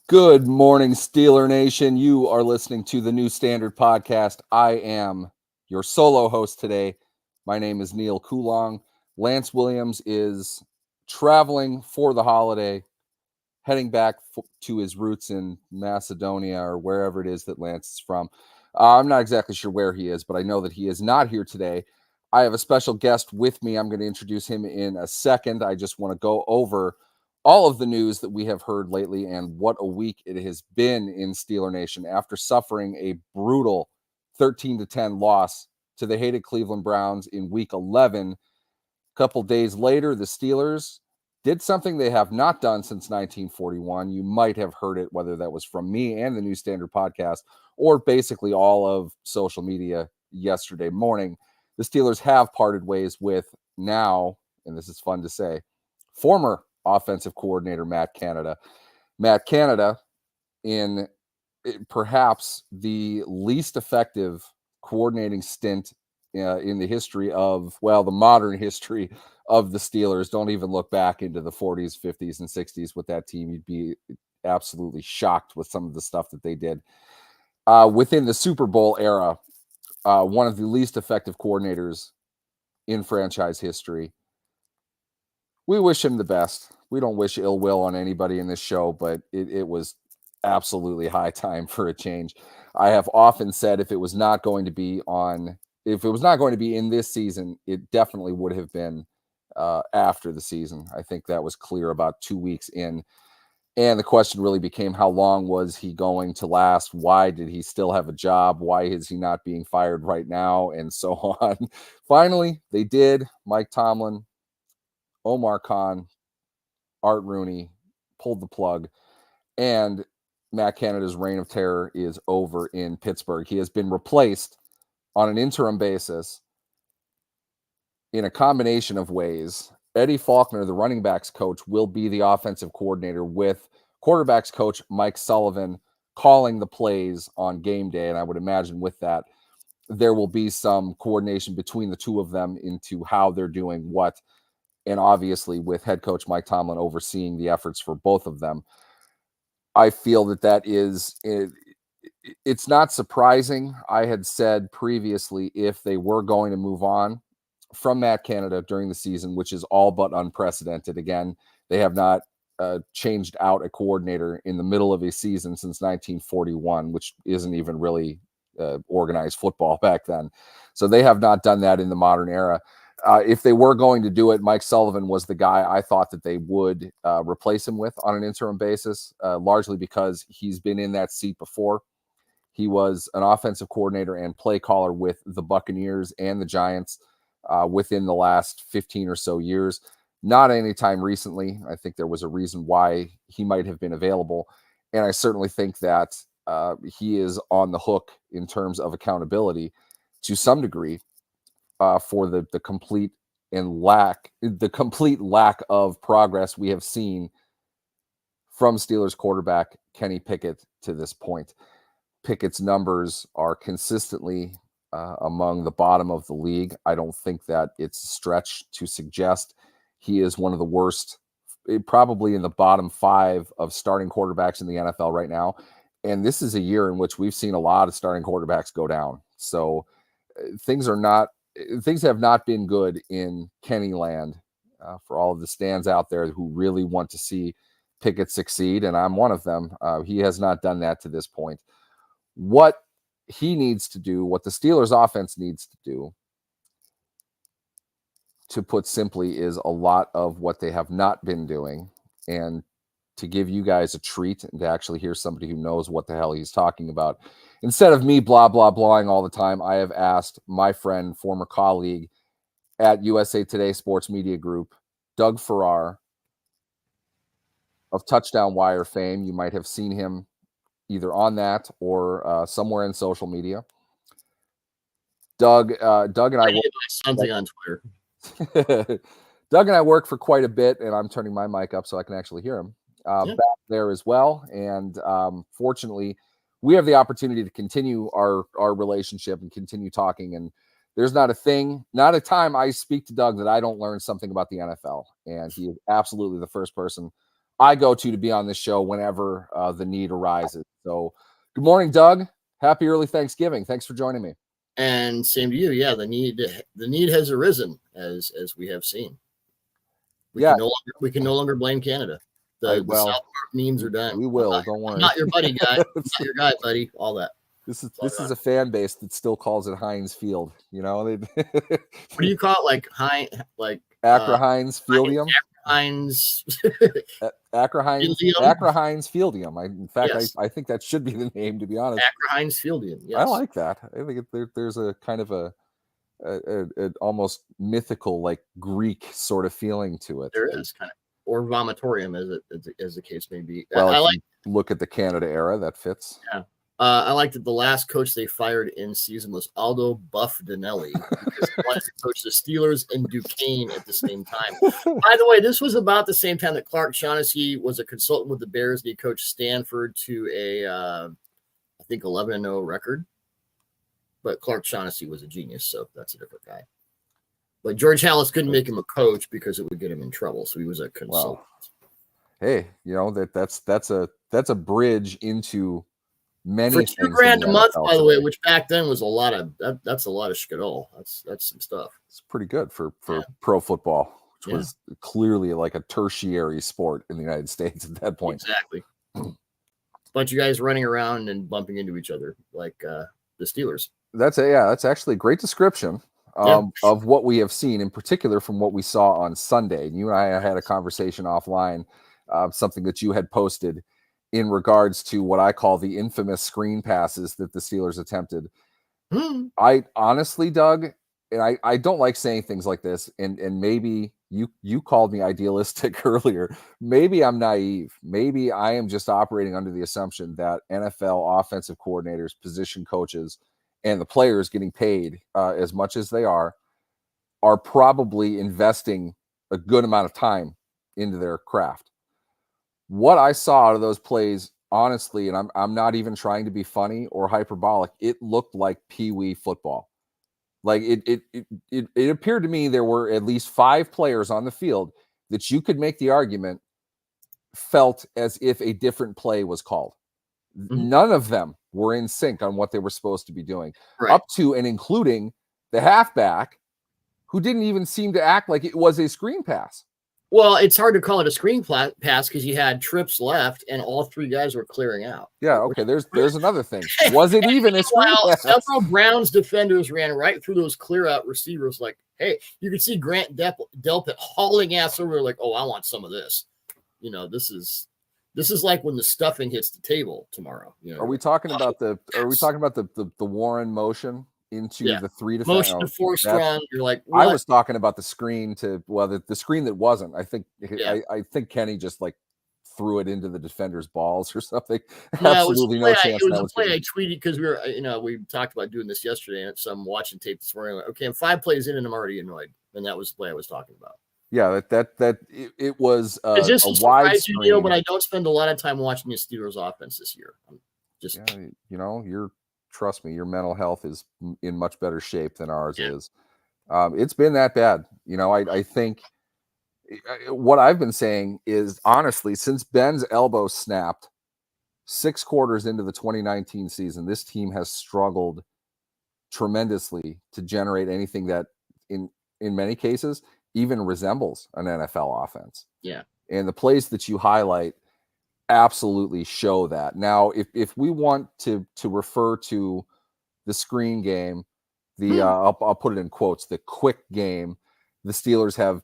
Good morning, Steeler Nation. You are listening to the New Standard Podcast. I am your solo host today. My name is Neil Coulong. Lance Williams is traveling for the holiday, heading back to his roots in Macedonia or wherever it is that Lance is from. I'm not exactly sure where he is, but I know that he is not here today. I have a special guest with me. I'm going to introduce him in a second. I just want to go over all of the news that we have heard lately and what a week it has been in Steeler Nation after suffering a brutal 13-10 loss to the hated Cleveland Browns in week 11. A couple days later, the Steelers did something they have not done since 1941. You might have heard it, whether that was from me and the New Standard Podcast or basically all of social media yesterday morning. The Steelers have parted ways with now, and this is fun to say, former offensive coordinator Matt Canada. Matt Canada, in perhaps the least effective coordinating stint in the history of, well, the modern history of the Steelers. Don't even look back into the 40s, 50s, and 60s with that team. You'd be absolutely shocked with some of the stuff that they did. Within the Super Bowl era, one of the least effective coordinators in franchise history. We wish him the best. We don't wish ill will on anybody in this show, but it was absolutely high time for a change. I have often said if it was not going to be in this season, it definitely would have been after the season. I think that was clear about 2 weeks in. And the question really became, how long was he going to last? Why did he still have a job? Why is he not being fired right now? And so on. Finally, they did. Mike Tomlin, Omar Khan, Art Rooney pulled the plug, and Matt Canada's reign of terror is over in Pittsburgh. He has been replaced on an interim basis in a combination of ways. Eddie Faulkner, the running backs coach, will be the offensive coordinator, with quarterbacks coach Mike Sullivan calling the plays on game day. And I would imagine with that, there will be some coordination between the two of them into how they're doing what. And obviously with head coach Mike Tomlin overseeing the efforts for both of them. I feel that it's not surprising. I had said previously, if they were going to move on from Matt Canada during the season, which is all but unprecedented. Again, they have not changed out a coordinator in the middle of a season since 1941, which isn't even really organized football back then. So they have not done that in the modern era. If they were going to do it, Mike Sullivan was the guy I thought that they would replace him with on an interim basis, largely because he's been in that seat before. He was an offensive coordinator and play caller with the Buccaneers and the Giants within the last 15 or so years. Not any time recently. I think there was a reason why he might have been available. And I certainly think that he is on the hook in terms of accountability to some degree for the complete lack of progress we have seen from Steelers quarterback Kenny Pickett to this point. Pickett's numbers are consistently among the bottom of the league. I don't think that it's a stretch to suggest he is one of the worst, probably in the bottom 5 of starting quarterbacks in the NFL right now. And this is a year in which we've seen a lot of starting quarterbacks go down. So things have not been good in Kenny land for all of the stands out there who really want to see Pickett succeed. And I'm one of them. He has not done that to this point. What he needs to do, what the Steelers offense needs to do, to put simply, is a lot of what they have not been doing. And to give you guys a treat and to actually hear somebody who knows what the hell he's talking about, instead of me blah, blah, blahing all the time, I have asked my friend, former colleague at USA Today Sports Media Group, Doug Farrar of Touchdown Wire fame. You might have seen him either on that or somewhere in social media. Doug and I something on Twitter. Doug and I work for quite a bit, and I'm turning my mic up so I can actually hear him back there as well. And fortunately, we have the opportunity to continue our relationship and continue talking. And there's not a time I speak to Doug that I don't learn something about the NFL. And he is absolutely the first person I go to be on this show whenever the need arises. So good morning, Doug. Happy early Thanksgiving. Thanks for joining me. And same to you. Yeah, the need has arisen as we have seen. We can no longer blame Canada. The South Park memes are done. We will. Don't worry. I'm not your buddy, guy. I'm not your guy, buddy. All that. This is a fan base that still calls it Heinz Field. You know, what do you call it? Acra Heinz Fieldium. Heinz. Acra Heinz Fieldium. In fact, yes. I think that should be the name, to be honest. Acra Heinz Fieldium. Yes. I like that. I think there's a kind of a almost mythical, like Greek sort of feeling to it. There is kind of, or vomitorium, as the case may be. Well, I like look at the Canada era, that fits. Yeah. I liked that the last coach they fired in season was Aldo Buff Danelli because he wanted to coach the Steelers and Duquesne at the same time. By the way, this was about the same time that Clark Shaughnessy was a consultant with the Bears. He coached Stanford to a, I think, 11-0 record. But Clark Shaughnessy was a genius, so that's a different guy. But George Halas couldn't make him a coach because it would get him in trouble, so he was a consultant. Well, hey, you know that's a bridge into many for $2,000 a month, by the way, which back then was a lot of that's a lot of skidoo. That's some stuff. It's pretty good for pro football, which was clearly like a tertiary sport in the United States at that point. Exactly. Bunch of guys running around and bumping into each other like the Steelers. That's actually a great description of what we have seen, in particular from what we saw on Sunday. You and I had a conversation offline, something that you had posted in regards to what I call the infamous screen passes that the Steelers attempted. I honestly, Doug, and I don't like saying things like this, and maybe you called me idealistic earlier. Maybe I'm naive. Maybe I am just operating under the assumption that NFL offensive coordinators, position coaches, and the players getting paid as much as they are probably investing a good amount of time into their craft. What I saw out of those plays, honestly, and I'm not even trying to be funny or hyperbolic, it looked like peewee football. Like it appeared to me there were at least 5 players on the field that you could make the argument felt as if a different play was called. None of them were in sync on what they were supposed to be doing, up to and including the halfback, who didn't even seem to act like it was a screen pass. Well, it's hard to call it a screen pass because you had trips left and all 3 guys were clearing out. Yeah, okay, there's another thing. Was it even a screen pass? Several Browns defenders ran right through those clear-out receivers like, hey, you could see Grant Delpit hauling ass over like, oh, I want some of this. You know, this is like when the stuffing hits the table tomorrow. You know, are we talking about the Warren motion into the 3 defense motion to 4 strong? You're like, what? I was talking about the screen the screen that wasn't. I think Kenny just like threw it into the defender's balls or something. No, absolutely no chance. It was a play I tweeted because we talked about doing this yesterday, and so I'm watching tape this morning. Like, okay, I'm 5 plays in and I'm already annoyed, and that was the play I was talking about. Yeah, it was a wide screen. You know, but I don't spend a lot of time watching the Steelers offense this year. Trust me, your mental health is in much better shape than ours is. It's been that bad. You know, I think what I've been saying is, honestly, since Ben's elbow snapped 6 quarters into the 2019 season, this team has struggled tremendously to generate anything that in many cases even resembles an NFL offense. Yeah. And the plays that you highlight absolutely show that. Now, if we want to refer to the screen game, I'll put it in quotes, the quick game, the Steelers have,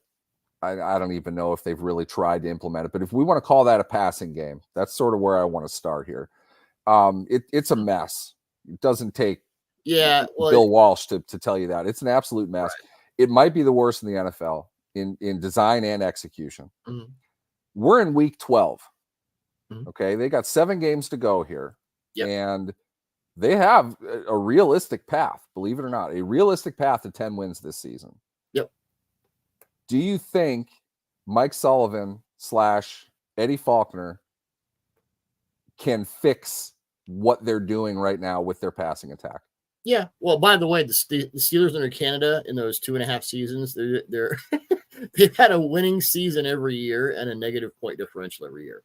I don't even know if they've really tried to implement it, but if we want to call that a passing game, that's sort of where I want to start here. It's a mess. It doesn't take Bill Walsh to tell you that. It's an absolute mess. Right. It might be the worst in the NFL in design and execution. Mm-hmm. We're in week 12. Mm-hmm. Okay, they got 7 games to go here. Yep. And they have a realistic path, believe it or not, a realistic path to 10 wins this season. Yep. Do you think Mike Sullivan / Eddie Faulkner can fix what they're doing right now with their passing attack? Yeah. Well, by the way, the Steelers under Canada in those 2.5 seasons, they're They've had a winning season every year and a negative point differential every year.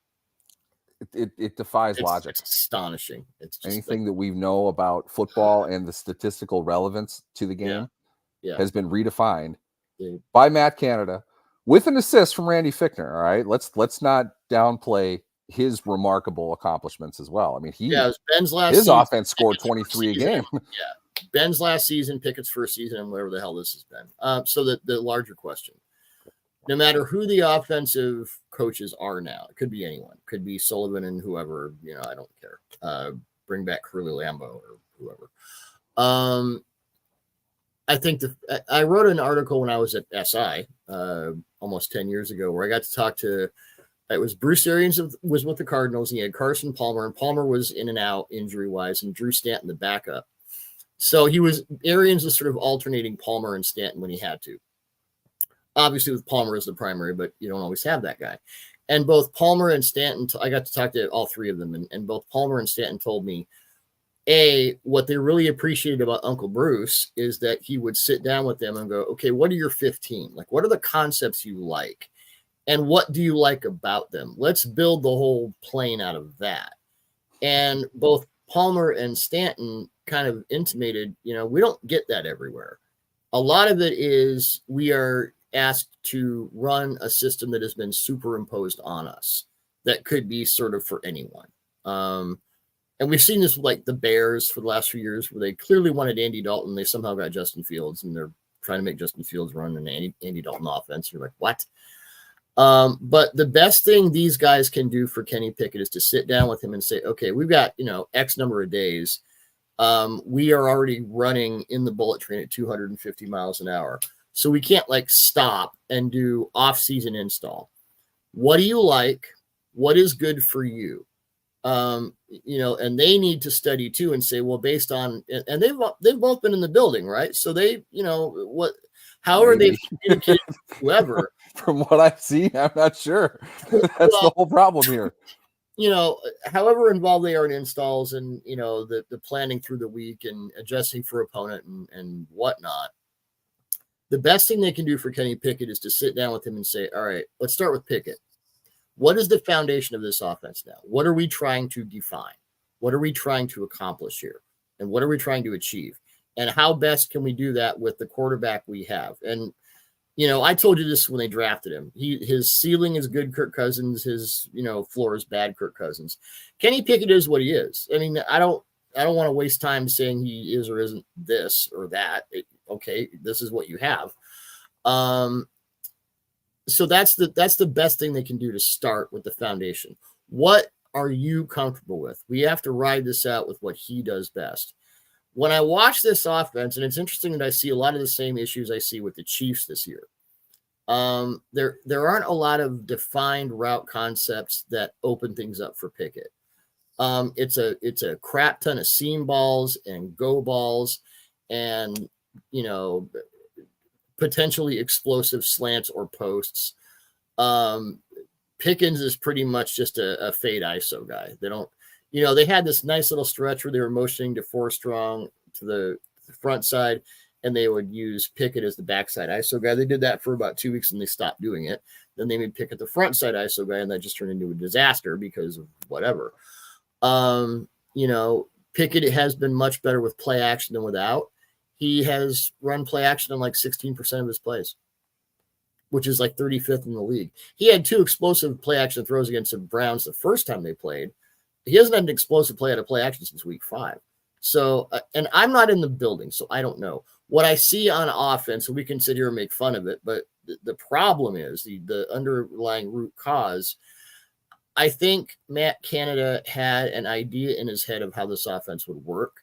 It defies logic. It's astonishing. It's just anything that we know about football and the statistical relevance to the game has been redefined by Matt Canada with an assist from Randy Fichtner. All right, let's not downplay his remarkable accomplishments as well. I mean, Ben's last his season, offense scored 23 a game. Ben's last season, Pickett's first season, and whatever the hell this has been. So the larger question, no matter who the offensive coaches are now, it could be anyone, could be Sullivan and whoever, I don't care. Bring back Curly Lambeau or whoever. I think I wrote an article when I was at SI almost 10 years ago where I got to talk to, it was Bruce Arians was with the Cardinals, and he had Carson Palmer, and Palmer was in and out injury-wise, and Drew Stanton the backup. So Arians was sort of alternating Palmer and Stanton when he had to. Obviously with Palmer as the primary, but you don't always have that guy. And both Palmer and Stanton, I got to talk to all three of them, and both Palmer and Stanton told me, what they really appreciated about Uncle Bruce is that he would sit down with them and go, okay, what are your 15? Like, what are the concepts you like? And what do you like about them? Let's build the whole plane out of that. And both Palmer and Stanton kind of intimated, we don't get that everywhere. A lot of it is we are asked to run a system that has been superimposed on us that could be sort of for anyone. And we've seen this with like the Bears for the last few years where they clearly wanted Andy Dalton. They somehow got Justin Fields, and they're trying to make Justin Fields run an Andy Dalton offense. You're like, what? But the best thing these guys can do for Kenny Pickett is to sit down with him and say, okay, we've got, X number of days. We are already running in the bullet train at 250 miles an hour. So we can't stop and do off-season install. What do you like? What is good for you? And they need to study too and say, well, based on, and they've both been in the building, right? So they, however they've communicated with whoever. From what I've seen, I'm not sure. That's the whole problem here. However involved they are in installs and, the planning through the week and adjusting for opponent and whatnot. The best thing they can do for Kenny Pickett is to sit down with him and say, all right, let's start with Pickett. What is the foundation of this offense now? What are we trying to define? What are we trying to accomplish here? And what are we trying to achieve? And how best can we do that with the quarterback we have? And, I told you this when they drafted him. His ceiling is good Kirk Cousins. His, floor is bad Kirk Cousins. Kenny Pickett is what he is. I mean, I don't want to waste time saying he is or isn't this or that. Okay, this is what you have. So that's the best thing they can do to start with the foundation. What are you comfortable with? We have to ride this out with what he does best. When I watch this offense, and it's interesting that I see a lot of the same issues I see with the Chiefs this year. There aren't a lot of defined route concepts that open things up for Pickett. It's a crap ton of seam balls and go balls and, potentially explosive slants or posts. Pickens is pretty much just a fade ISO guy. They don't, they had this nice little stretch where they were motioning to 4 strong to the front side, and they would use Pickett as the backside ISO guy. They did that for about 2 weeks and they stopped doing it. Then they made Pickett the front side ISO guy, and that just turned into a disaster because of whatever. Pickett has been much better with play action than without. He has run play action on 16% of his plays, which is 35th in the league. He had 2 explosive play action throws against the Browns the first time they played. He hasn't had an explosive play out of play action since week 5. So, and I'm not in the building, so I don't know. What I see on offense, and we can sit here and make fun of it, but the problem is the underlying root cause. I think Matt Canada had an idea in his head of how this offense would work.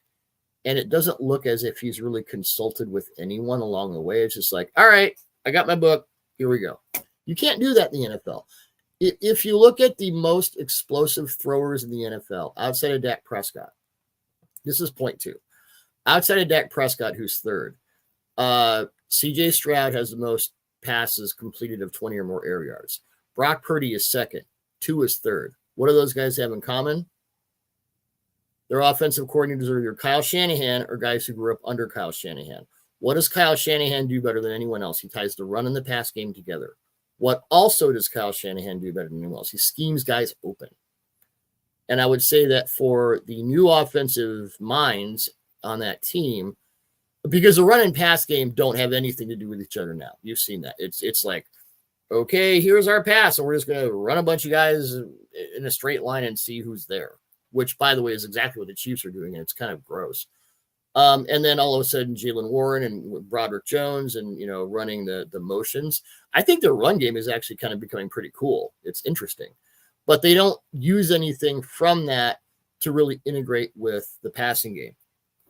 And it doesn't look as if he's really consulted with anyone along the way. It's just all right, I got my book. Here we go. You can't do that in the NFL. If you look at the most explosive throwers in the NFL, outside of Dak Prescott, this is point 2. Outside of Dak Prescott, who's third, CJ Stroud has the most passes completed of 20 or more air yards. Brock Purdy is second. 2 is third. What do those guys have in common? Their offensive coordinators are either Kyle Shanahan or guys who grew up under Kyle Shanahan. What does Kyle Shanahan do better than anyone else? He ties the run and the pass game together. What also does Kyle Shanahan do better than anyone else? He schemes guys open. And I would say that for the new offensive minds on that team, because the run and pass game don't have anything to do with each other now. You've seen that. It's like, okay, here's our pass, and we're just going to run a bunch of guys in a straight line and see who's there, which, by the way, is exactly what the Chiefs are doing, and it's kind of gross. And then all of a sudden, Jaylen Warren and Broderick Jones and, running the motions. I think their run game is actually kind of becoming pretty cool. It's interesting. But they don't use anything from that to really integrate with the passing game.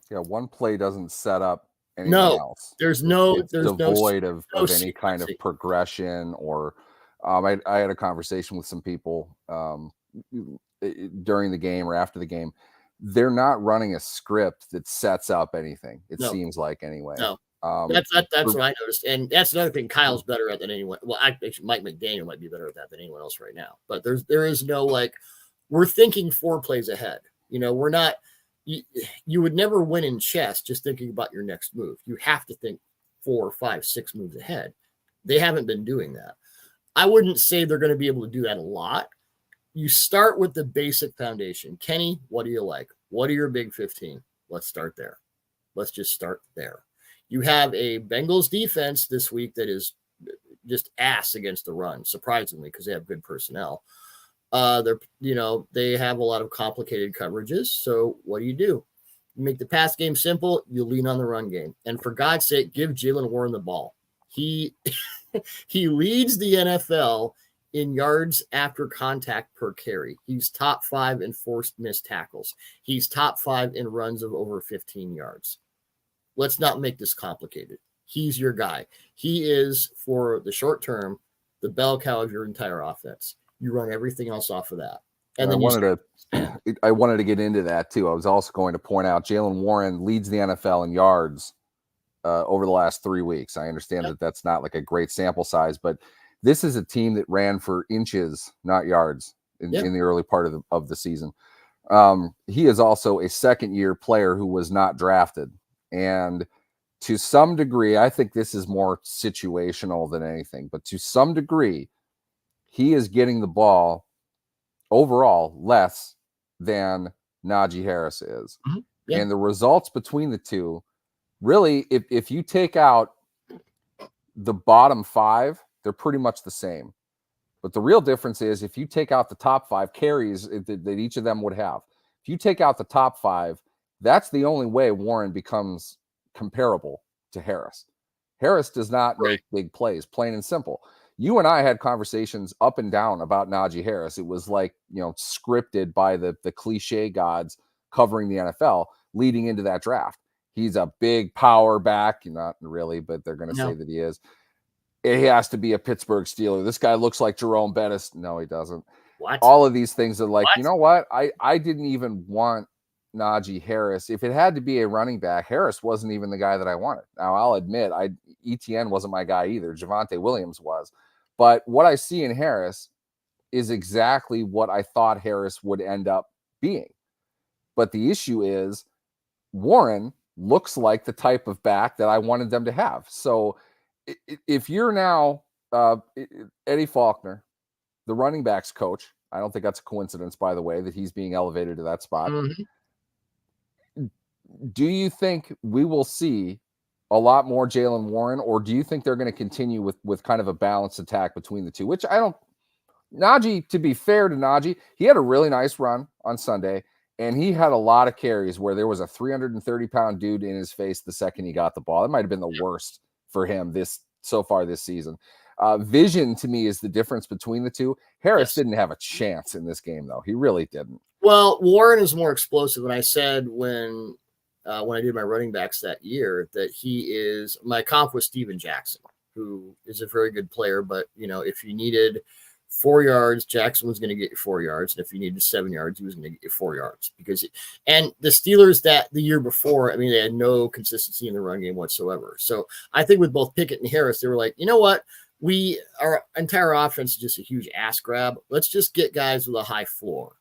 Yeah, one play doesn't set up anything else. It's devoid of any kind of progression or I had a conversation with some people during the game or after the game. They're not running a script that sets up anything. It seems like anyway. No. That's what I noticed. And that's another thing Kyle's better at than anyone. Well, actually Mike McDaniel might be better at that than anyone else right now. But there is no we're thinking 4 plays ahead. We're not you would never win in chess just thinking about your next move. You have to think 4, 5, 6 moves ahead. They haven't been doing that. I wouldn't say they're going to be able to do that a lot. You start with the basic foundation. Kenny, what do you like? What are your big 15? Let's start there. Let's just start there. You have a Bengals defense this week that is just ass against the run, surprisingly, because they have good personnel. They have a lot of complicated coverages. So what do? You make the pass game simple. You lean on the run game. And for God's sake, give Jaylen Warren the ball. He leads the NFL in yards after contact per carry. He's top 5 in forced missed tackles. He's top 5 in runs of over 15 yards. Let's not make this complicated. He's your guy. He is, for the short term, the bell cow of your entire offense. You run everything else off of that. And then I wanted to get into that too. I was also going to point out Jaylen Warren leads the NFL in yards over the last 3 weeks. I understand that that's not like a great sample size, but this is a team that ran for inches, not yards, in the early part of the season. He is also a second-year player who was not drafted. And to some degree, I think this is more situational than anything, but to some degree, he is getting the ball overall less than Najee Harris is. Mm-hmm. Yeah. And the results between the two, really, if you take out the bottom 5, they're pretty much the same. But the real difference is if you take out the top 5 carries that each of them would have, if you take out the top 5, that's the only way Warren becomes comparable to Harris. Harris does not make big plays, plain and simple. You and I had conversations up and down about Najee Harris. It was like, scripted by the cliche gods covering the NFL leading into that draft. He's a big power back. Not really, but they're going to say that he is. He has to be a Pittsburgh Steeler. This guy looks like Jerome Bettis. No, he doesn't. What? All of these things are like, you know what? I didn't even want Najee Harris. If it had to be a running back, Harris wasn't even the guy that I wanted. Now, I'll admit, ETN wasn't my guy either. Javonte Williams was. But what I see in Harris is exactly what I thought Harris would end up being. But the issue is Warren looks like the type of back that I wanted them to have. So if you're now Eddie Faulkner, the running backs coach, I don't think that's a coincidence, by the way, that he's being elevated to that spot. Mm-hmm. Do you think we will see a lot more Jaylen Warren, or do you think they're going to continue with kind of a balanced attack between the two? Which I don't. Najee, to be fair to Najee, he had a really nice run on Sunday, and he had a lot of carries where there was a 330-pound dude in his face the second he got the ball. That might have been the worst for him so far this season. Vision to me is the difference between the two. Harris didn't have a chance in this game, though. He really didn't. Well, Warren is more explosive. And I said when I did my running backs that year that he is my comp was Steven Jackson, who is a very good player. But, if you needed 4 yards, Jackson was going to get you 4 yards. And if you needed 7 yards, he was going to get you 4 yards. And the Steelers the year before, they had no consistency in the run game whatsoever. So I think with both Pickett and Harris, they were like, you know what? Our entire offense is just a huge ass grab. Let's just get guys with a high floor.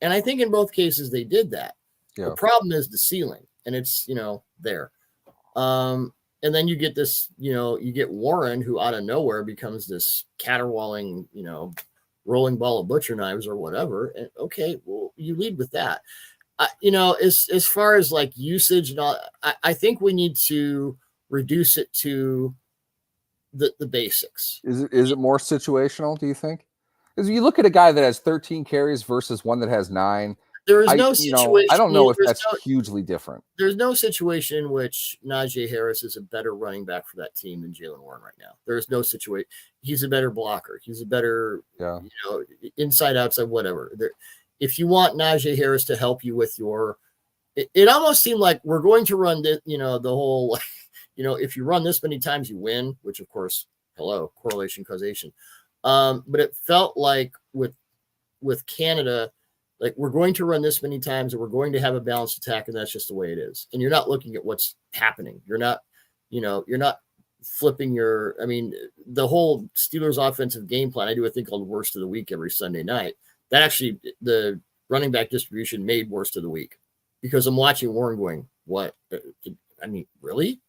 And I think in both cases they did that. Yeah. The problem is the ceiling, and it's, there. And then you get this, you get Warren, who out of nowhere becomes this caterwauling, rolling ball of butcher knives or whatever. And okay, well, you lead with that. As far as like usage and all, I think we need to reduce it to the basics. Is it more situational, do you think? Because you look at a guy that has 13 carries versus one that has 9. There is no situation. I don't know if that's hugely different. There's no situation in which Najee Harris is a better running back for that team than Jaylen Warren right now. There is no situation. He's a better blocker. He's a better, inside, outside, whatever. If you want Najee Harris to help you with it almost seemed like we're going to run the whole, if you run this many times, you win, which of course, correlation, causation. But it felt like with Canada, like we're going to run this many times and we're going to have a balanced attack, and that's just the way it is. And you're not looking at what's happening. You're not flipping the whole Steelers offensive game plan. I do a thing called Worst of the Week every Sunday night. That actually, the running back distribution made Worst of the Week, because I'm watching Warren going, what? Really?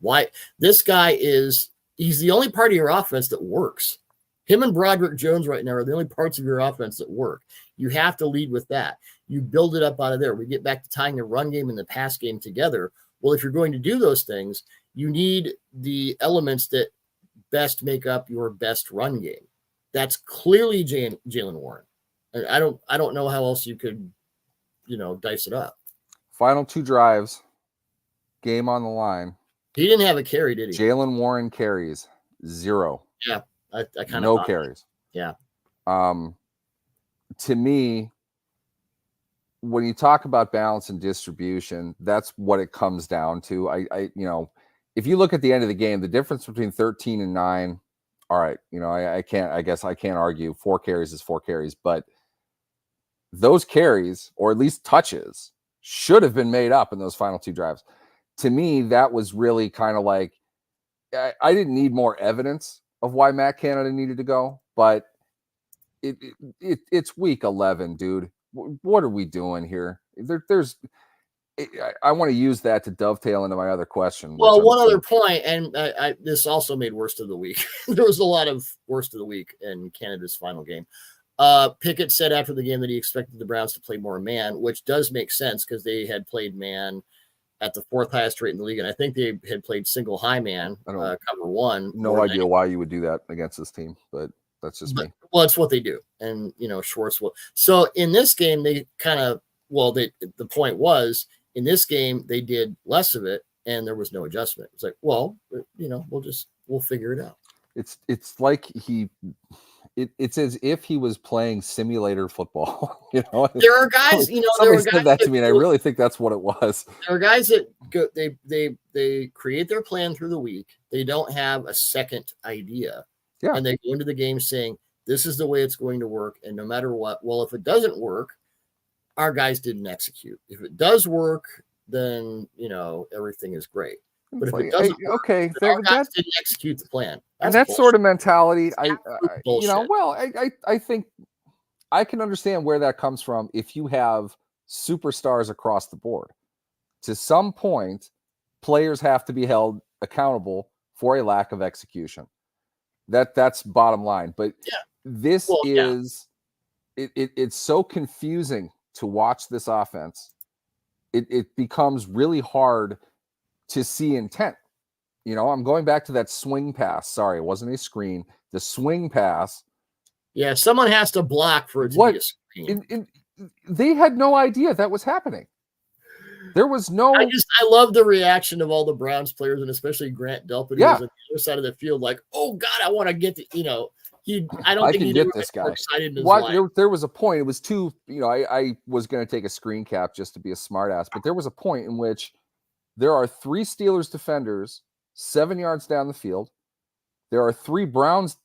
Why? This guy he's the only part of your offense that works. Him and Broderick Jones right now are the only parts of your offense that work. You have to lead with that. You build it up out of there. We get back to tying the run game and the pass game together. Well, if you're going to do those things, you need the elements that best make up your best run game. That's clearly Jaylen Warren. And I don't know how else you could, dice it up. Final 2 drives, game on the line. He didn't have a carry, did he? Jaylen Warren carries 0. Yeah, I kind of no carries. Yeah. To me, when you talk about balance and distribution, that's what it comes down to. If you look at the end of the game, the difference between 13 and 9, all right, I can't argue 4 carries is 4 carries, but those carries, or at least touches, should have been made up in those final 2 drives. To me, that was really kind of like, I didn't need more evidence of why Matt Canada needed to go, but it's week 11, dude. What are we doing here? I want to use that to dovetail into my other question. Well, one other point, and this also made Worst of the Week. There was a lot of Worst of the Week in Canada's final game. Pickett said after the game that he expected the Browns to play more man, which does make sense because they had played man at the 4th highest rate in the league, and I think they had played single high man, cover 1. No idea why you would do that against this team, but that's just me. Well, it's what they do, and Schwartz will. So in this game, they kind of the point was in this game they did less of it, and there was no adjustment. It's like, well, we'll figure it out. It's like it's as if he was playing simulator football. There are guys, somebody said that to me, and I really think that's what it was. There are guys that go, they create their plan through the week. They don't have a second idea. Yeah. And they go into the game saying, this is the way it's going to work. And no matter what, well, if it doesn't work, our guys didn't execute. If it does work, then, everything is great. But if it doesn't work, our guys didn't execute the plan. And that sort of mentality, I think I can understand where that comes from if you have superstars across the board. To some point, players have to be held accountable for a lack of execution. That's bottom line. But it's so confusing to watch this offense. It becomes really hard to see intent. I'm going back to that swing pass. Sorry, it wasn't a screen. The swing pass. Yeah, someone has to block for it to be a screen. They had no idea that was happening. There was no. I love the reaction of all the Browns players, and especially Grant Delpit, who was on the other side of the field, like, "Oh God, I want to get the." I don't think he get this guy. Excited in his life. There was a point. It was too. I was going to take a screen cap just to be a smartass, but there was a point in which there are 3 Steelers defenders 7 yards down the field. There are 3 Steelers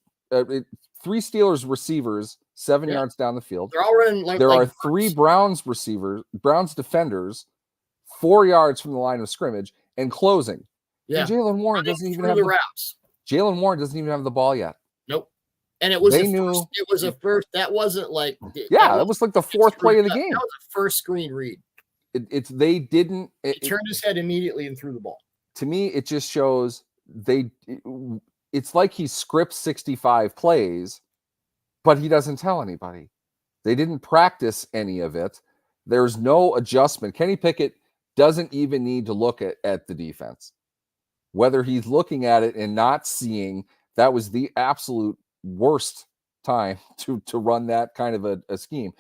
receivers 7 yards down the field. They're all running there are 3 Browns defenders 4 yards from the line of scrimmage and closing. Yeah. And Jaylen Warren doesn't even have the routes. Jaylen Warren doesn't even have the ball yet. Nope. And it was a first. That wasn't like. That was like the 4th play of the game. That was a first screen read. They didn't. He turned his head immediately and threw the ball. to me, it just shows it's like he scripts 65 plays, but he doesn't tell anybody. They didn't practice any of it. There's no adjustment. Kenny Pickett doesn't even need to look at the defense. Whether he's looking at it and not seeing, that was the absolute worst time to run that kind of a scheme.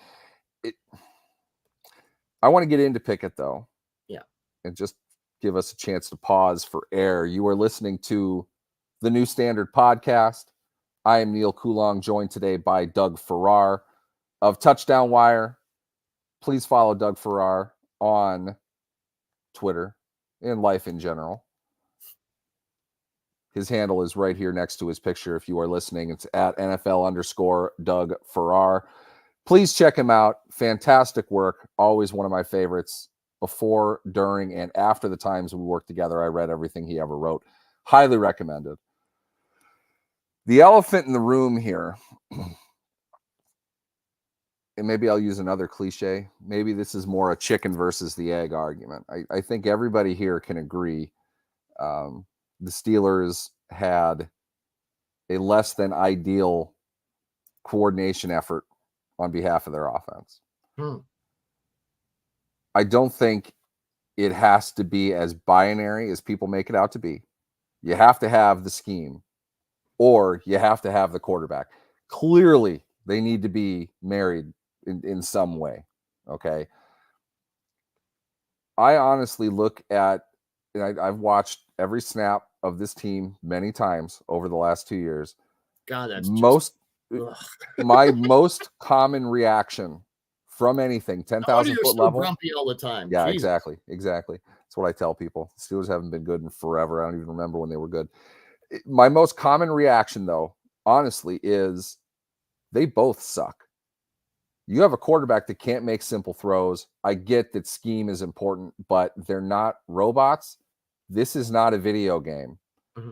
I want to get into Pickett, though. Yeah. And just give us a chance to pause for air. You are listening to the New Standard Podcast. I am Neil Coulong, joined today by Doug Farrar of Touchdown Wire. Please follow Doug Farrar on Twitter and life in general. His handle is right here next to his picture. If you are listening, it's at NFL_Doug Farrar. Please check him out. Fantastic work. Always one of my favorites. Before, during, and after the times we worked together, I read everything he ever wrote. Highly recommended. The elephant in the room here, and maybe I'll use another cliche. Maybe this is more a chicken versus the egg argument. I think everybody here can agree the Steelers had a less than ideal coordination effort on behalf of their offense. I don't think it has to be as binary as people make it out to be. You have to have the scheme or you have to have the quarterback. Clearly, they need to be married in some way, okay? I honestly look at, and I've watched every snap of this team many times over the last 2 years. God, that's my most common reaction from anything 10,000 foot so level. Grumpy all the time. Yeah, Jesus. exactly. That's what I tell people. The Steelers haven't been good in forever. I don't even remember when they were good. My most common reaction, though, honestly, is they both suck. You have a quarterback that can't make simple throws. I get that scheme is important, but they're not robots. This is not a video game. Mm-hmm.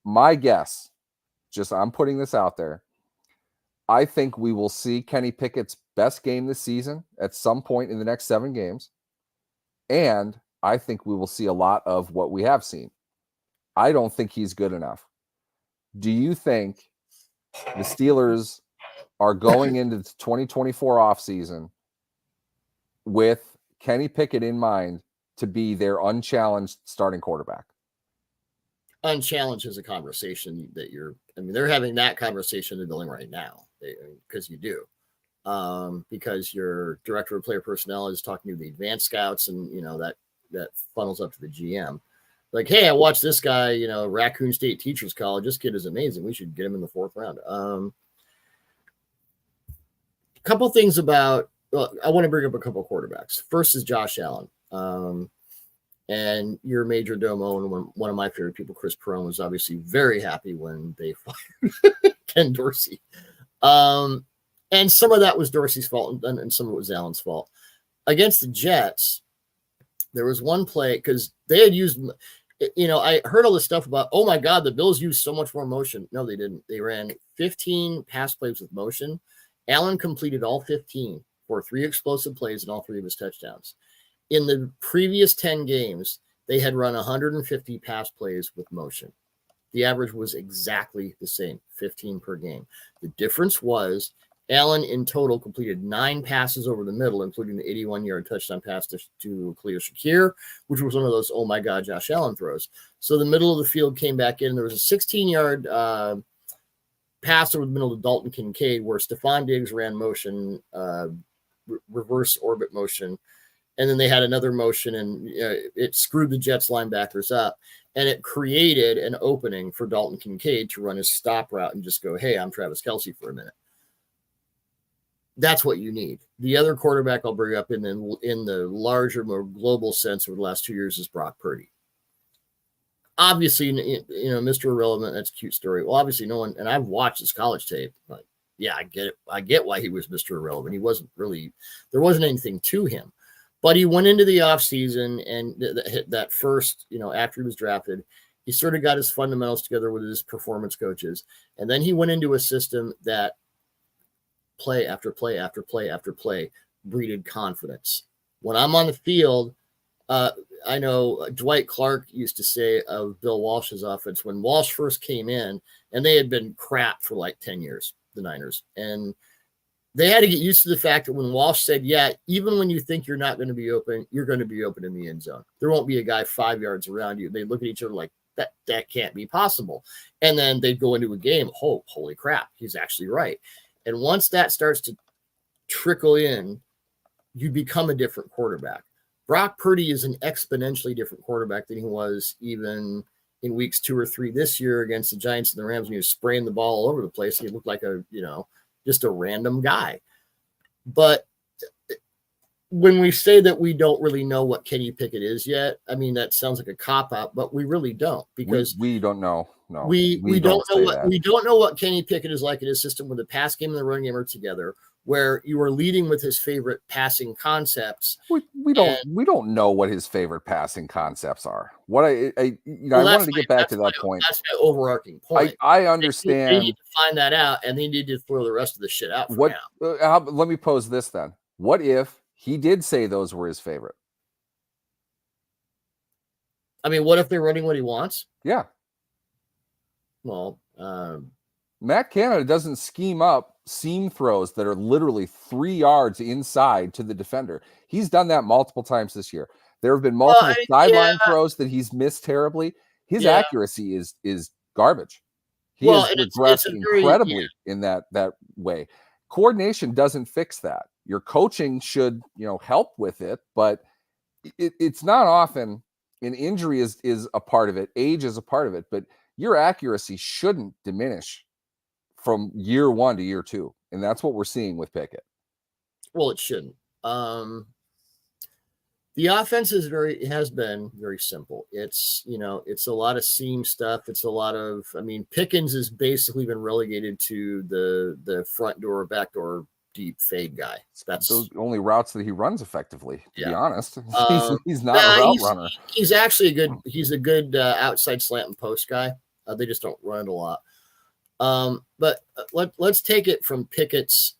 My guess, just I'm putting this out there, I think we will see Kenny Pickett's best game this season at some point in the next 7 games. And I think we will see a lot of what we have seen. I don't think he's good enough. Do you think the Steelers are going into the 2024 offseason with Kenny Pickett in mind to be their unchallenged starting quarterback? Unchallenged is a conversation that they're having that conversation in the building right now, because you do. Because your director of player personnel is talking to the advanced scouts, and that funnels up to the GM. Like, hey, I watched this guy, Raccoon State Teachers College. This kid is amazing. We should get him in the 4th round. A couple things about, I want to bring up a couple of quarterbacks. First is Josh Allen. And your major domo and one of my favorite people, Chris Perone, was obviously very happy when they fired Ken Dorsey. And some of that was Dorsey's fault, and some of it was Allen's fault. Against the Jets, there was one play, because they had used, I heard all this stuff about, oh my God, the Bills used so much more motion. No, they didn't. They ran 15 pass plays with motion. Allen completed all 15 for 3 explosive plays and all 3 of his touchdowns. In the previous 10 games, they had run 150 pass plays with motion. The average was exactly the same, 15 per game. The difference was Allen in total completed 9 passes over the middle, including the 81-yard touchdown pass to Khalil Shakir, which was one of those, oh my God, Josh Allen throws. So the middle of the field came back in. There was a 16-yard pass over the middle to Dalton Kincaid, where Stephon Diggs ran motion, reverse orbit motion. And then they had another motion, and it screwed the Jets linebackers up. And it created an opening for Dalton Kincaid to run his stop route and just go, hey, I'm Travis Kelce for a minute. That's what you need. The other quarterback I'll bring up in the larger, more global sense over the last 2 years is Brock Purdy. Obviously, Mr. Irrelevant, that's a cute story. Well, obviously no one, and I've watched his college tape. Like, yeah, I get it. I get why he was Mr. Irrelevant. There wasn't anything to him. But he went into the offseason, and that first, after he was drafted, he sort of got his fundamentals together with his performance coaches. And then he went into a system that play after play after play after play breeded confidence. When I'm on the field, I know Dwight Clark used to say of Bill Walsh's offense when Walsh first came in, and they had been crap for like 10 years, the Niners. And they had to get used to the fact that when Walsh said, yeah, even when you think you're not going to be open, you're going to be open in the end zone. There won't be a guy 5 yards around you. They look at each other like, that can't be possible. And then they'd go into a game, oh, holy crap, he's actually right. And once that starts to trickle in, you become a different quarterback. Brock Purdy is an exponentially different quarterback than he was even in weeks 2 or 3 this year against the Giants and the Rams when he was spraying the ball all over the place. He looked like just a random guy. But when we say that we don't really know what Kenny Pickett is yet, I mean, that sounds like a cop-out, but we really don't, because we don't know. No, we don't know what Kenny Pickett is like in his system, where the pass game and the run game are together, where you are leading with his favorite passing concepts. We don't know what his favorite passing concepts are. What I wanted to get back to that point. That's my overarching point. I understand. They need to find that out, and they need to throw the rest of the shit out for now. Let me pose this then. What if he did say those were his favorite? I mean, what if they're running what he wants? Yeah. Well, Matt Canada doesn't scheme up seam throws that are literally 3 yards inside to the defender. He's done that multiple times this year. There have been multiple sideline throws that he's missed terribly. His accuracy is garbage. He has regressed incredibly in that way. Coordination doesn't fix that. Your coaching should, help with it, but it's not often. An injury is a part of it. Age is a part of it, but your accuracy shouldn't diminish from year 1 to year 2. And that's what we're seeing with Pickett. Well, it shouldn't. The offense has been very simple. It's a lot of seam stuff. It's a lot of, Pickens has basically been relegated to the front door, back door, deep fade guy. That's those only routes that he runs effectively, to be honest. He's not a route runner. He's actually a good outside slant and post guy. They just don't run it a lot. But let's take it from Pickett's.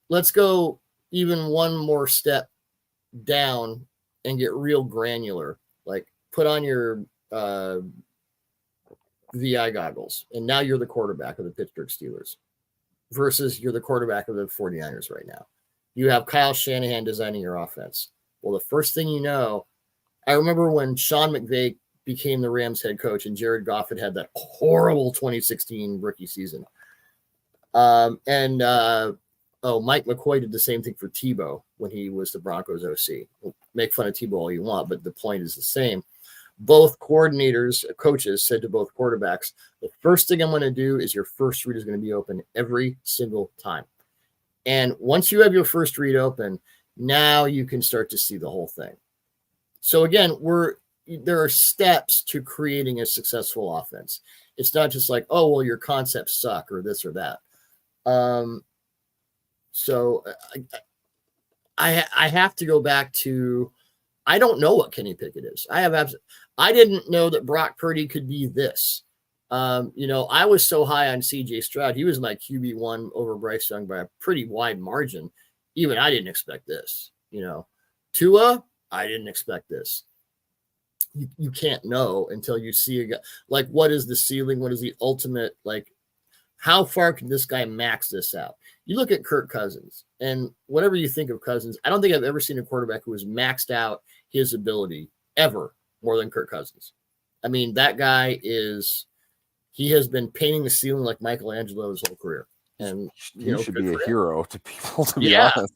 Let's go even one more step down and get real granular. Like, put on your VI goggles, and now you're the quarterback of the Pittsburgh Steelers versus you're the quarterback of the 49ers right now. You have Kyle Shanahan designing your offense. Well, the first thing you know, I remember when Sean McVay became the Rams head coach and Jared Goff had that horrible 2016 rookie season. Mike McCoy did the same thing for Tebow when he was the Broncos OC. Make fun of Tebow all you want, but the point is the same. Both coaches said to both quarterbacks, the first thing I'm going to do is your first read is going to be open every single time. And once you have your first read open, now you can start to see the whole thing. So again, there are steps to creating a successful offense. It's not just like, oh, well, your concepts suck or this or that. So I have to go back to, I don't know what Kenny Pickett is. I didn't know that Brock Purdy could be this. I was so high on CJ Stroud. He was my QB1 over Bryce Young by a pretty wide margin. Even I didn't expect this. Tua, I didn't expect this. You can't know until you see a guy. Like, what is the ceiling? What is the ultimate, like, how far can this guy max this out? You look at Kirk Cousins, and whatever you think of Cousins, I don't think I've ever seen a quarterback who has maxed out his ability ever more than Kirk Cousins. I mean, that guy he has been painting the ceiling like Michelangelo his whole career. And he should be a hero to people, to be honest.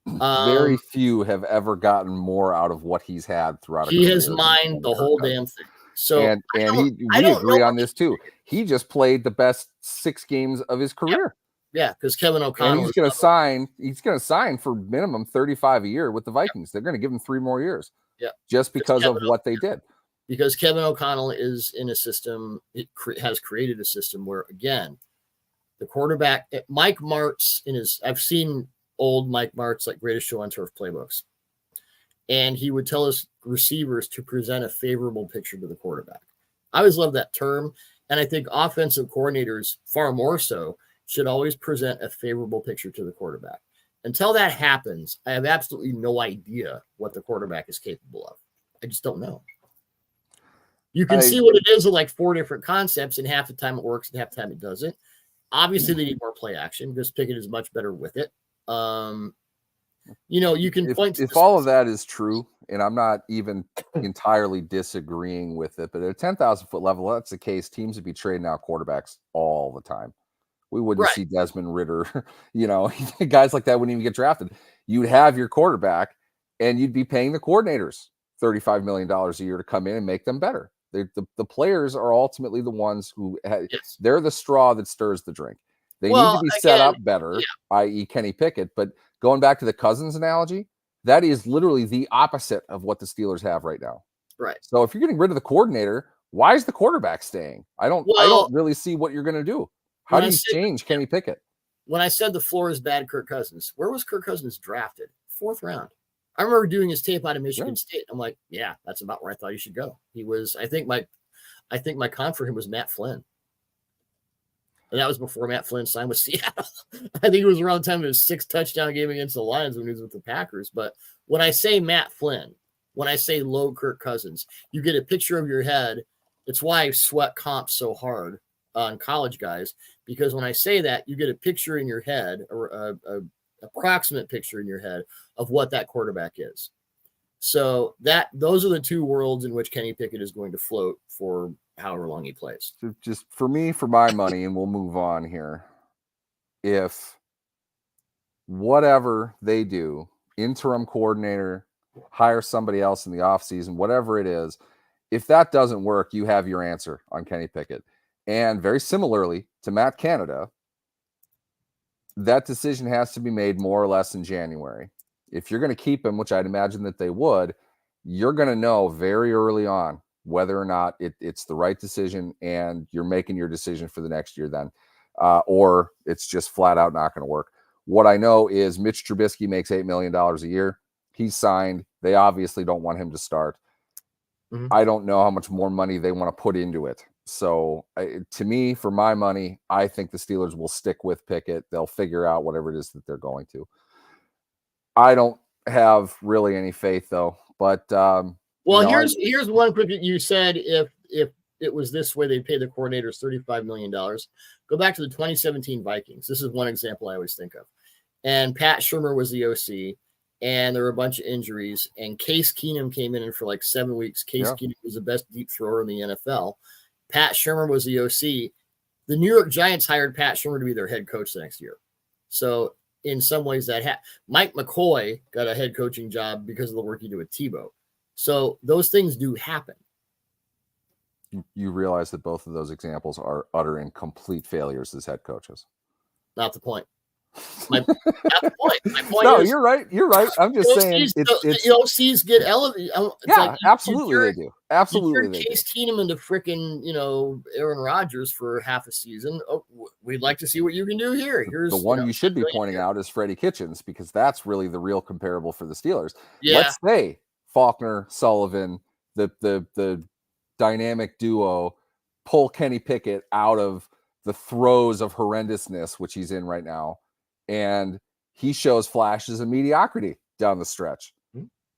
Very few have ever gotten more out of what he's had throughout a career. He has mined the whole damn thing. So and we agree on this too. He just played the best 6 games of his career. Yeah, because Kevin O'Connell. And he's going to sign for minimum $35 a year with the Vikings. They're going to give him 3 more years. Yeah, just because of what they did. Because Kevin O'Connell is in a system. It has created a system where, again, the quarterback, Mike Martz I've seen old Mike Martz, like Greatest Show on Turf playbooks. And he would tell his receivers to present a favorable picture to the quarterback. I always love that term. And I think offensive coordinators, far more so, should always present a favorable picture to the quarterback. Until that happens, I have absolutely no idea what the quarterback is capable of. I just don't know. You can see what it is with like 4 different concepts, and half the time it works and half the time it doesn't. Obviously, they need more play action because Pickett is much better with it. You can point to if all of that is true, and I'm not even entirely disagreeing with it, but at a 10,000 foot level, that's the case. Teams would be trading out quarterbacks all the time. We wouldn't see Desmond Ridder, guys like that wouldn't even get drafted. You'd have your quarterback, and you'd be paying the coordinators $35 million a year to come in and make them better. The players are ultimately the ones who they're the straw that stirs the drink. They need to be set up better, i.e. Kenny Pickett. But going back to the Cousins analogy, that is literally the opposite of what the Steelers have right now. Right. So if you're getting rid of the coordinator, why is the quarterback staying? I don't really see what you're going to do. How do you change Kenny Pickett? When I said the floor is bad, Kirk Cousins, where was Kirk Cousins drafted? 4th round. I remember doing his tape out of Michigan State. I'm like, yeah, that's about where I thought he should go. He was, I think my comp for him was Matt Flynn. And that was before Matt Flynn signed with Seattle. I think it was around the time of his 6th touchdown game against the Lions when he was with the Packers. But when I say Matt Flynn, when I say low Kirk Cousins, you get a picture of your head. It's why I sweat comps so hard on college guys, because when I say that, you get a picture in your head, or a approximate picture in your head of what that quarterback is. So those are the 2 worlds in which Kenny Pickett is going to float for however long he plays. So just for me, for my money, and we'll move on here. If whatever they do, interim coordinator, hire somebody else in the offseason, whatever it is, if that doesn't work, you have your answer on Kenny Pickett. And very similarly to Matt Canada, that decision has to be made more or less in January. If you're going to keep him, which I'd imagine that they would, you're going to know very early on whether or not it's the right decision, and you're making your decision for the next year then, or it's just flat out not going to work. What I know is Mitch Trubisky makes $8 million a year. He's signed. They obviously don't want him to start. Mm-hmm. I don't know how much more money they want to put into it. So to me, for my money, I think the Steelers will stick with Pickett. They'll figure out whatever it is that they're going to. I don't have really any faith, though. But here's one quick. You said if it was this way, they'd pay the coordinators $35 million. Go back to the 2017 Vikings. This is one example I always think of. And Pat Shurmur was the OC, and there were a bunch of injuries. And Case Keenum came in for like 7 weeks. Keenum was the best deep thrower in the NFL. Pat Shurmur was the OC. The New York Giants hired Pat Shurmur to be their head coach the next year. So in some ways Mike McCoy got a head coaching job because of the work he did with Tebow. So those things do happen. You realize that both of those examples are utter and complete failures as head coaches. Not the point. Not the point. My point no, is, you're right. You're right. I'm just saying the OCs get elevated. Absolutely they do. Absolutely they Case Keenum into freaking, Aaron Rodgers for half a season. Oh, we'd like to see what you can do here. Here's the one you should be pointing out is Freddie Kitchens, because that's really the real comparable for the Steelers. Yeah. Let's say Faulkner, Sullivan, the dynamic duo, pull Kenny Pickett out of the throes of horrendousness, which he's in right now, and he shows flashes of mediocrity down the stretch.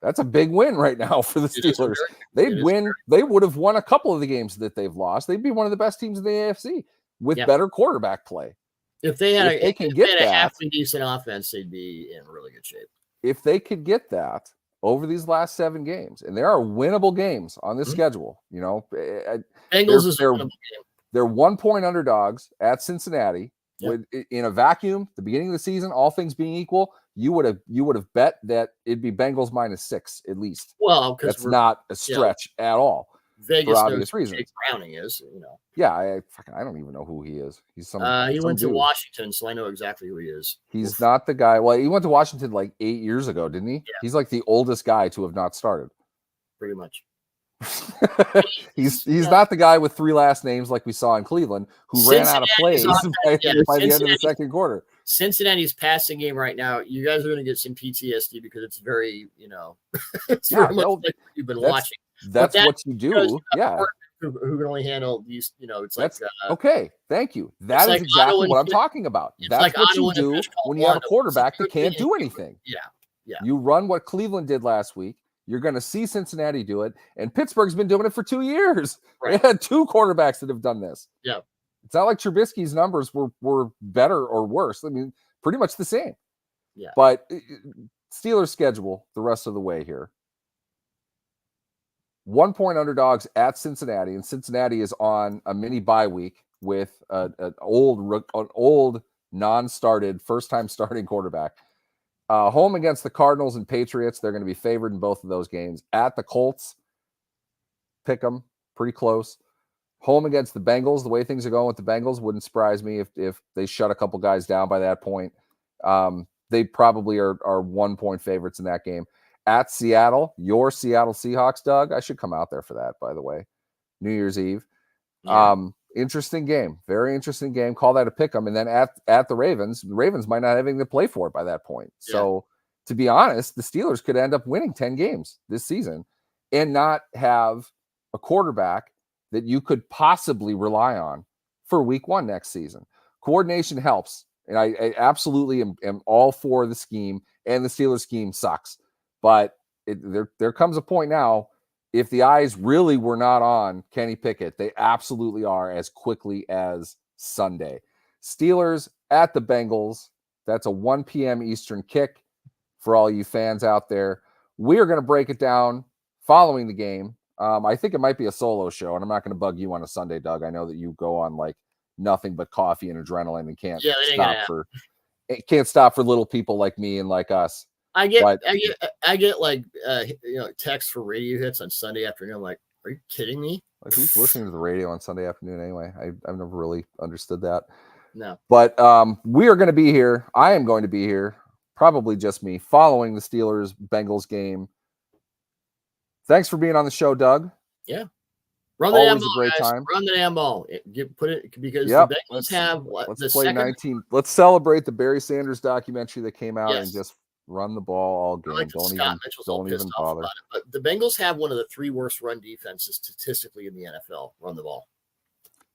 That's a big win right now for the Steelers. They would have won a couple of the games that they've lost. They'd be one of the best teams in the AFC with better quarterback play. If they had a halfway decent offense, they'd be in really good shape. If they could get that over these last 7 games, and there are winnable games on this schedule, Bengals is a winnable game. They're 1-point underdogs at Cincinnati. In a vacuum, the beginning of the season, all things being equal, you would have bet that it'd be Bengals -6 at least. Well, because that's not a stretch at all. Vegas for obvious reasons. Jake Browning is, Yeah, I don't even know who he is. He's he went to Washington, so I know exactly who he is. He's not the guy. Well, he went to Washington like 8 years ago, didn't he? Yeah. He's like the oldest guy to have not started. Pretty much. he's not the guy with 3 last names like we saw in Cleveland who ran out of plays by the end of the second quarter. Cincinnati's passing game right now, you guys are going to get some PTSD because it's very, it's very much like you've been watching. That's what you do. Yeah. Who can only handle these, it's like okay, thank you. That is exactly what I'm talking about. That's what you do when you have a quarterback that can't do anything. Yeah. You run what Cleveland did last week. You're going to see Cincinnati do it, and Pittsburgh's been doing it for 2 years. Right. They had 2 quarterbacks that have done this. Yeah. It's not like Trubisky's numbers were better or worse. I mean, pretty much the same. Yeah. But Steelers schedule the rest of the way here. 1-point underdogs at Cincinnati, and Cincinnati is on a mini bye week with an old non-started, first-time starting quarterback. Home against the Cardinals and Patriots. They're going to be favored in both of those games. At the Colts, pick them, pretty close. Home against the Bengals. The way things are going with the Bengals wouldn't surprise me if they shut a couple guys down by that point. They probably are 1-point favorites in that game. At Seattle, your Seattle Seahawks, Doug. I should come out there for that, by the way. New Year's Eve. Yeah. Interesting game. Very interesting game. Call that a pick 'em. And then at the Ravens might not have anything to play for by that point. Yeah. So, to be honest, the Steelers could end up winning 10 games this season and not have a quarterback that you could possibly rely on for week 1 next season. Coordination helps. And I absolutely am all for the scheme, and the Steelers scheme sucks. But there comes a point now, if the eyes really were not on Kenny Pickett, they absolutely are as quickly as Sunday. Steelers at the Bengals. That's a 1 p.m. Eastern kick for all you fans out there. We are going to break it down following the game. I think it might be a solo show, and I'm not going to bug you on a Sunday, Doug. I know that you go on like nothing but coffee and adrenaline and can't stop for little people like me and like us. I get like texts for radio hits on Sunday afternoon. I'm like, are you kidding me? Like, who's listening to the radio on Sunday afternoon anyway? I've never really understood that. No. But we are going to be here. I am going to be here, probably just me, following the Steelers-Bengals game. Thanks for being on the show, Doug. Yeah. Run the damn Always ball, a great guys. time. Run the damn ball. Because Yep. the Bengals have let's play 19. Let's celebrate the Barry Sanders documentary that came out and just run the ball all game. Don't even bother. But the Bengals have one of the 3 worst run defenses statistically in the NFL. Run the ball.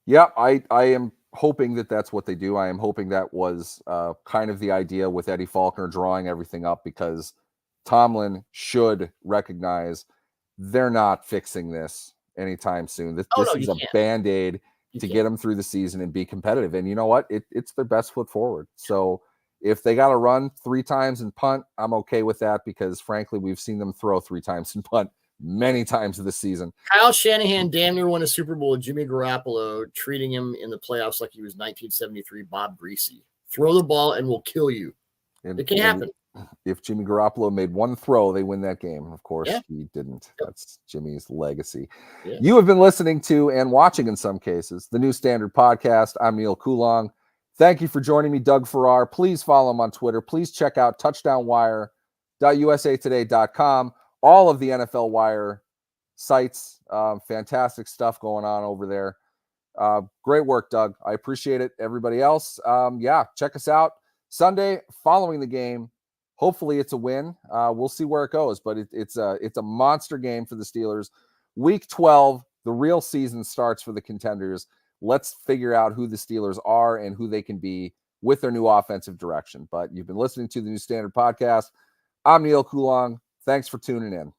Yeah, I am hoping that that's what they do. I am hoping that was kind of the idea with Eddie Faulkner drawing everything up, because Tomlin should recognize they're not fixing this anytime soon. This is a Band-Aid to get them through the season and be competitive. And you know what? It's their best foot forward. So if they got to run 3 times and punt, I'm okay with that, because frankly, we've seen them throw 3 times and punt many times this season. Kyle Shanahan damn near won a Super Bowl with Jimmy Garoppolo, treating him in the playoffs like he was 1973 Bob Greasy. Throw the ball and we'll kill you. It can happen. If Jimmy Garoppolo made 1 throw, they win that game. Of course, he didn't. That's Jimmy's legacy. Yeah. You have been listening to and watching, in some cases, the New Standard Podcast. I'm Neil Coulong. Thank you for joining me, Doug Farrar. Please follow him on Twitter. Please check out touchdownwire.usatoday.com. All of the NFL Wire sites. Fantastic stuff going on over there. Great work, Doug. I appreciate it. Everybody else, check us out Sunday following the game. Hopefully it's a win. We'll see where it goes, but it's a monster game for the Steelers. Week 12, the real season starts for the contenders. Let's figure out who the Steelers are and who they can be with their new offensive direction. But you've been listening to the New Standard Podcast. I'm Neil Coulong. Thanks for tuning in.